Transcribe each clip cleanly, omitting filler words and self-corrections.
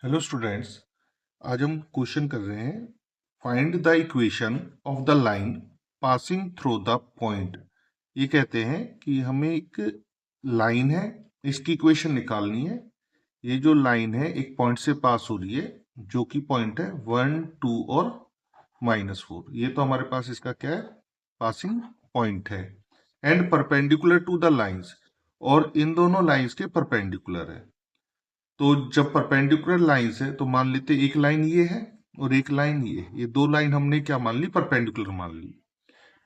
Hello students. आज हम question कर रहे हैं find the equation of the line passing through the point. ये कहते हैं कि हमें एक लाइन है, इसकी इक्वेशन निकालनी है। ये जो लाइन है एक पॉइंट से पास हो रही है, जो कि पॉइंट है 1, 2 और -4। ये तो हमारे पास इसका क्या है, पासिंग पॉइंट है। And perpendicular to the lines, और इन दोनों लाइंस के परपेंडिकुलर है। तो जब परपेंडिकुलर लाइंस है तो मान लेते एक लाइन ये है और एक लाइन ये दो लाइन हमने क्या मान ली, परपेंडिकुलर मान ली।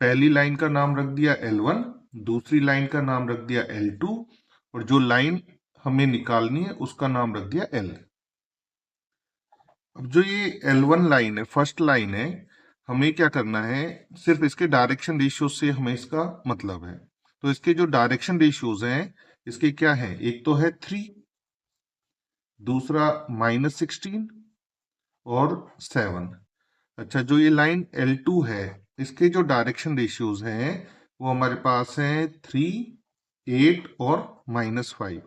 पहली लाइन का नाम रख दिया L1, दूसरी लाइन का नाम रख दिया L2, और जो लाइन हमें निकालनी है उसका नाम रख दिया L। अब जो ये L1 लाइन है, फर्स्ट लाइन है, हमें क्या करना है, सिर्फ इसके डायरेक्शन रेशियो से हमें इसका मतलब है। तो इसके जो डायरेक्शन रेशियोज हैं इसके क्या है, एक तो है 3, दूसरा -16 और 7। अच्छा, जो ये लाइन L2 है इसके जो डायरेक्शन रेशियोज हैं वो हमारे पास हैं 3, 8 और -5।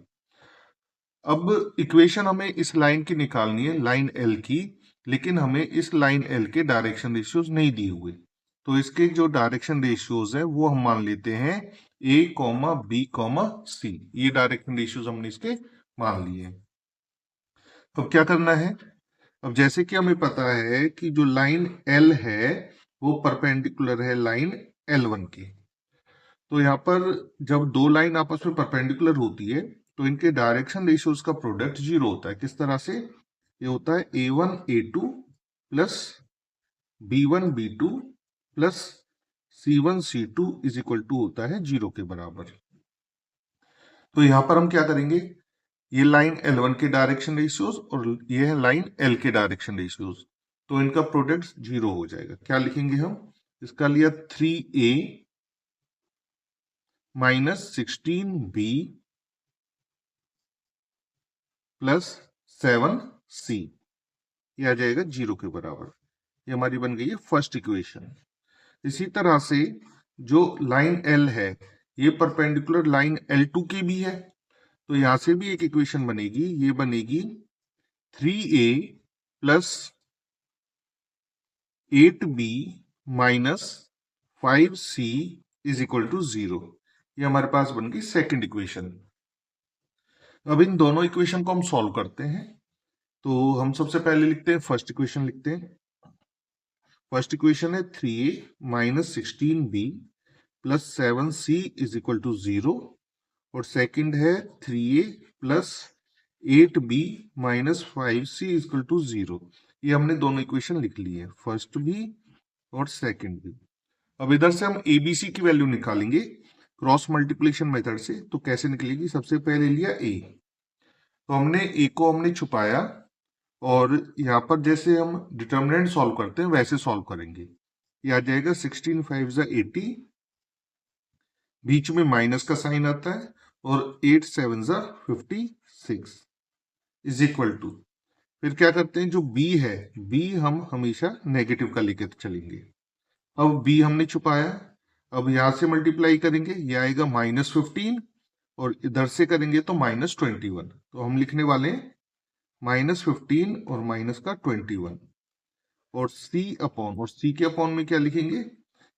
अब इक्वेशन हमें इस लाइन की निकालनी है, लाइन L की, लेकिन हमें इस लाइन L के डायरेक्शन रेशियोज नहीं दिए हुए। तो इसके जो डायरेक्शन रेशियोज है वो हम मान लेते हैं A, B, C। ये डायरेक्शन रेशियोज हमने इसके मान लिए। अब क्या करना है, अब जैसे कि हमें पता है कि जो लाइन L है वो परपेंडिकुलर है लाइन L1 की। तो यहाँ पर जब दो लाइन आपस में परपेंडिकुलर होती है तो इनके डायरेक्शन रेशियोज का प्रोडक्ट 0 होता है। किस तरह से, ये होता है A1 A2 plus B1 B2 plus C1 C2 is equal to होता है 0 के बराबर। तो यहाँ पर हम क्या करेंगे, ये लाइन L1 के डायरेक्शन रेशियोज और ये है लाइन L के डायरेक्शन रेशियोज, तो इनका प्रोडक्ट 0 हो जाएगा। क्या लिखेंगे हम, इसका लिया 3A -16B प्लस 7C, ये आ जाएगा 0 के बराबर। ये हमारी बन गई है फर्स्ट इक्वेशन। इसी तरह से जो लाइन L है ये परपेंडिकुलर लाइन L2 की भी है, तो यहां से भी एक इक्वेशन बनेगी, ये बनेगी 3A plus 8B minus 5C is equal to 0। ये हमारे पास बन गई सेकेंड इक्वेशन। अब इन दोनों इक्वेशन को हम सॉल्व करते हैं। तो हम सबसे पहले लिखते हैं फर्स्ट इक्वेशन लिखते हैं। फर्स्ट इक्वेशन है 3A minus 16B plus 7C is equal to 0, और सेकंड है 3A plus 8B minus 5C is equal to 0। ये हमने दोनों इक्वेशन लिख ली है, फर्स्ट भी और सेकंड भी। अब इधर से हम ABC की वैल्यू निकालेंगे क्रॉस मल्टीप्लिकेशन मेथड से। तो कैसे निकलेगी, सबसे पहले लिया A, तो हमने A को हमने छुपाया, और यहाँ पर जैसे हम डिटर्मिनेंट सॉल्व करते हैं वैसे सॉल्व करेंगे। ये आ जाएगा 16 5 80, बीच में माइनस का साइन आता है, और 8 7 56 इज इक्वल टू, फिर क्या करते हैं, जो B है B हम हमेशा नेगेटिव का लेकर चलेंगे। अब B हमने छुपाया, अब यहां से मल्टीप्लाई करेंगे, ये आएगा -15, और इधर से करेंगे तो -21। तो हम लिखने वाले हैं -15 और माइनस का 21, और C के अपॉन में क्या लिखेंगे,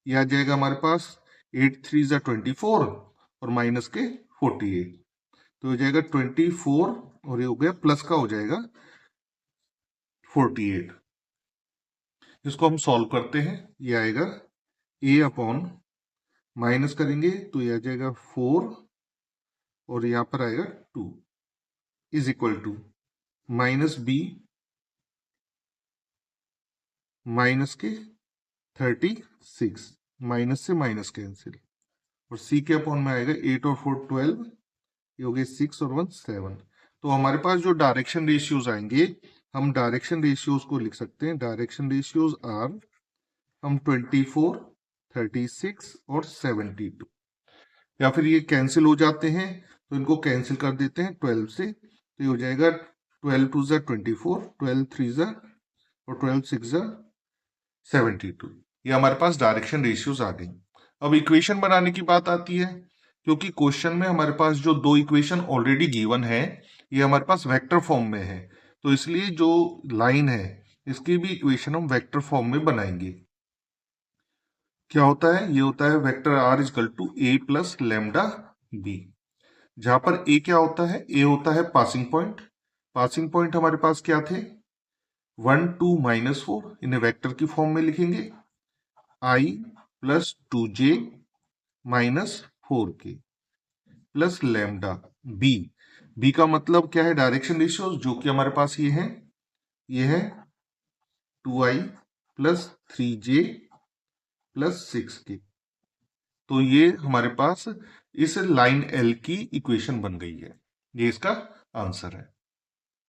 ये आ जाएगा हमारे पास 8 3 24 और माइनस के 48, तो हो जाएगा 24, और ये हो गया प्लस का हो जाएगा 48। इसको हम सॉल्व करते हैं, ये आएगा A अपॉन, माइनस करेंगे तो ये आ जाएगा 4, और यहां पर आएगा 2 is equal to -B minus के 36, माइनस से माइनस कैंसिल, और C के अपॉन में आएगा 8 और 4 12, ये हो गए 6 और 1 7। तो हमारे पास जो डायरेक्शन रेशियोज आएंगे, हम डायरेक्शन रेशियोज को लिख सकते हैं। डायरेक्शन रेशियोज आर, हम 24 36 और 72, या फिर ये कैंसिल हो जाते हैं तो इनको कैंसिल कर देते हैं 12 से, तो ये हो जाएगा 12 2 24, 12 3 और 12 6 72। ये हमारे पास डायरेक्शन रेशियोज आ गई। अब इक्वेशन बनाने की बात आती है, क्योंकि क्वेश्चन में हमारे पास जो दो इक्वेशन ऑलरेडी गिवन है ये हमारे पास वेक्टर फॉर्म में है, तो इसलिए जो लाइन है इसकी भी इक्वेशन हम वेक्टर फॉर्म में बनाएंगे। क्या होता है? ये होता है vector R is equal to A plus lambda B, जहां पर ए क्या होता है? ए होता है पासिंग पॉइंट। पासिंग पॉइंट हमारे पास क्या थे? 1 2 -4, इन्हें वेक्टर की फॉर्म में लिखेंगे i plus 2j minus 4k plus lambda B. B का मतलब क्या है? डायरेक्शन रेशियो, जो कि हमारे पास ये है 2i plus 3j plus 6k। तो ये हमारे पास इस लाइन एल की इक्वेशन बन गई है। ये इसका आंसर है।